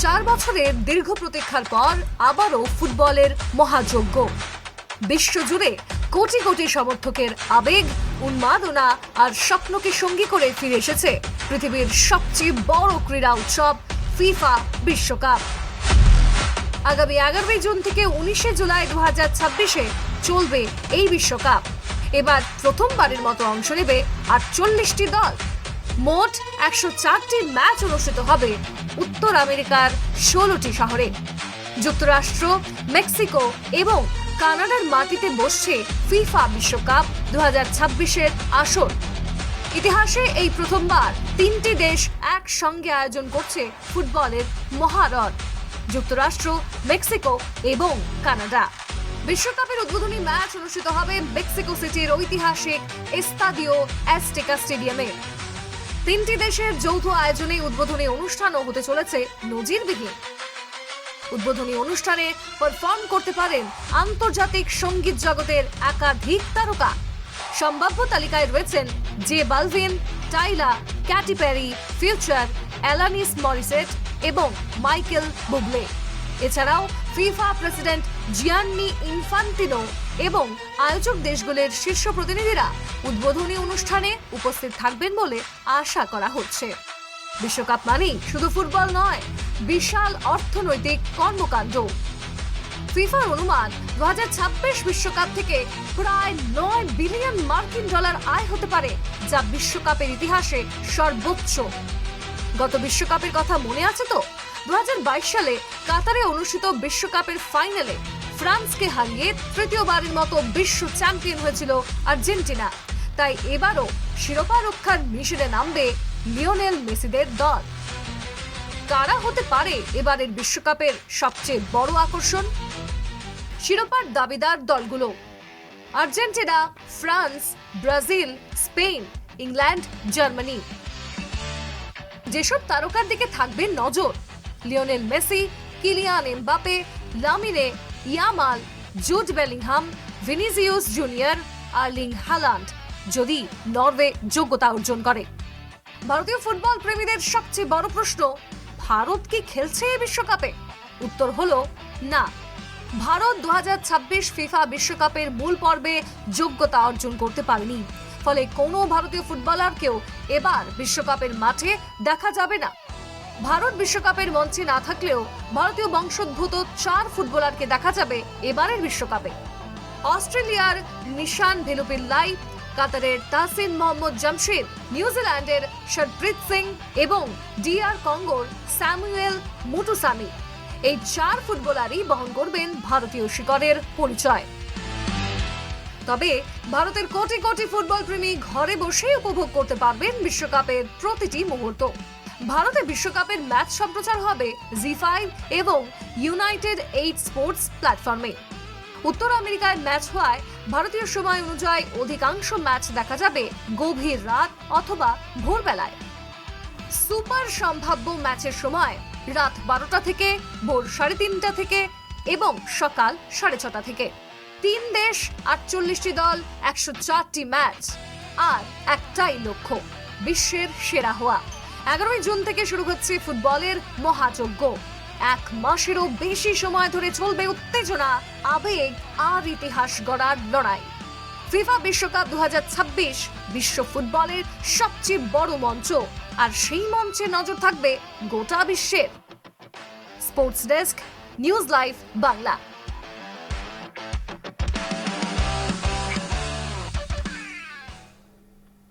4 বছরের দীর্ঘ প্রতীক্ষার পর আবারও ফুটবলের মহাযজ্ঞ। বিশ্বজুড়ে কোটি কোটি সমর্থকের আবেগ, উন্মাদনা আর স্বপ্নকে সঙ্গী করে ফিরে এসেছে পৃথিবীর সবচেয়ে বড় ক্রীড়া উৎসব ফিফা বিশ্বকাপ। আগামী 11 জুন থেকে 19 জুলাই 2026-এ চলবে এই বিশ্বকাপ। এবার প্রথমবারের মতো অংশ নেবে 48টি দল। মোট 104টি ম্যাচ অনুষ্ঠিত হবে উত্তর আমেরিকার 16টি শহরে। যুক্তরাষ্ট্র, মেক্সিকো এবং কানাডার মাটিতে বসছে ফিফা বিশ্বকাপ 2026-এর আসর। ইতিহাসে এই প্রথমবার 3টি দেশ একসঙ্গে আয়োজন করছে ফুটবলের মহারণ: যুক্তরাষ্ট্র, মেক্সিকো এবং কানাডা। বিশ্বকাপের উদ্বোধনী ম্যাচ অনুষ্ঠিত হবে মেক্সিকো সিটির ঐতিহাসিক এস্তাদিও অ্যাজটেকা স্টেডিয়ামে। 3টি দেশের যৌথ আয়োজনে উদ্বোধনী অনুষ্ঠানও হতে চলেছে নজিরবিহীন। উদ্বোধনী অনুষ্ঠানে পারফর্ম করতে পারেন আন্তর্জাতিক সঙ্গীত জগতের একাধিক তারকা। সম্ভাব্য তালিকায় রয়েছেন জে বালভিন, টাইলা, ক্যাটি পেরি, ফিউচার, অ্যালানিস মরিসেট এবং মাইকেল বুবলে। এছাড়াও ফিফা প্রেসিডেন্ট জিয়ান্নি ইনফান্তিনো এবং আয়োজক দেশগুলোর শীর্ষ প্রতিনিধিরা উদ্বোধনী অনুষ্ঠানে উপস্থিত থাকবেন বলে আশা করা হচ্ছে। বিশ্বকাপ মানেই শুধু ফুটবল নয়, বিশাল অর্থনৈতিক কর্মকাণ্ড। ফিফার অনুমান 2026 বিশ্বকাপ থেকে প্রায় 9 বিলিয়ন মার্কিন ডলার আয় হতে পারে, যা বিশ্বকাপের ইতিহাসে সর্বোচ্চ। গত বিশ্বকাপের কথা মনে আছে তো? 2022 সালে কাতারে অনুষ্ঠিত বিশ্বকাপের ফাইনালে ফ্রান্সকে হারিয়ে তৃতীয়বারের মতো বিশ্ব চ্যাম্পিয়ন হয়েছিল আর্জেন্টিনা। তাই এবারও শিরোপা রক্ষার মিশনে নামবে লিওনেল মেসিদের দল। কারা হতে পারে এবারের বিশ্বকাপের সবচেয়ে বড় আকর্ষণ? শিরোপার দাবিদার দলগুলো: Argentina, France, Brazil, Spain, England, Germany. যেসব তারকার দিকে থাকবে নজর: Lionel Messi, Kylian Mbappe, Lamine Yamal, Jude Bellingham, Vinicius junior, Erling Haaland, যদি নরওয়ে যোগ্যতা অর্জন করে। ভারতীয় ফুটবল প্রেমীদের সবচেয়ে বড় প্রশ্ন: ভারত কি খেলছে এই বিশ্বকাপে? উত্তর হলো না। ভারত 2026 ফিফা বিশ্বকাপের মূল পর্বে যোগ্যতা অর্জন করতে পারেনি। ফলে কোনো ভারতীয় ফুটবলারকেও এবার বিশ্বকাপের মাঠে দেখা যাবে না। ভারত বিশ্বকাপের মঞ্চে না থাকলেও ভারতীয় বংশোদ্ভূত 4 ফুটবলারকে দেখা যাবে এবারের বিশ্বকাপে। অস্ট্রেলিয়ার নিশান ভেলুপিল্লাই, কাতারের তাহসিন মোহাম্মদ জামশেদ, নিউজিল্যান্ডের শরপ্রীত সিং এবং ডিআর কঙ্গোর স্যামুয়েল মুতুসামি। এই 4 ফুটবলারই বহন করবেন ভারতীয় শিকড়ের পরিচয়। তবে ভারতের কোটি কোটি ফুটবল প্রেমী ঘরে বসেই উপভোগ করতে পারবেন বিশ্বকাপের প্রতিটি মুহূর্ত। ভারতে বিশ্বকাপের ম্যাচ সম্প্রচার হবে জি5 এবং ইউনাইটেড 8 স্পোর্টস প্ল্যাটফর্মে। উত্তর আমেরিকায় ম্যাচ হওয়ায় ভারতীয় সময় অনুযায়ী অধিকাংশ ম্যাচ দেখা যাবে গভীর রাত অথবা ভোরবেলায়। সুপার সম্ভাব্য ম্যাচের সময় রাত 12টা থেকে, ভোর 3:30 থেকে এবং সকাল 6:30 থেকে। 3 দেশ, 48টি দল, 104টি ম্যাচ আর একটাই লক্ষ্য: বিশ্বের সেরা হওয়া। 11 জুন থেকে শুরু হচ্ছে ফুটবলের মহাযজ্ঞ। 1 মাসেরও বেশি সময় ধরে চলবে উত্তেজনা, আবেগ আর ইতিহাস গড়ার লড়াই। ফিফা বিশ্বকাপ 2026 বিশ্ব ফুটবলের সবচেয়ে বড় মঞ্চ, আর সেই মঞ্চে নজর থাকবে গোটা বিশ্বের। Sports desk, news live Bangla.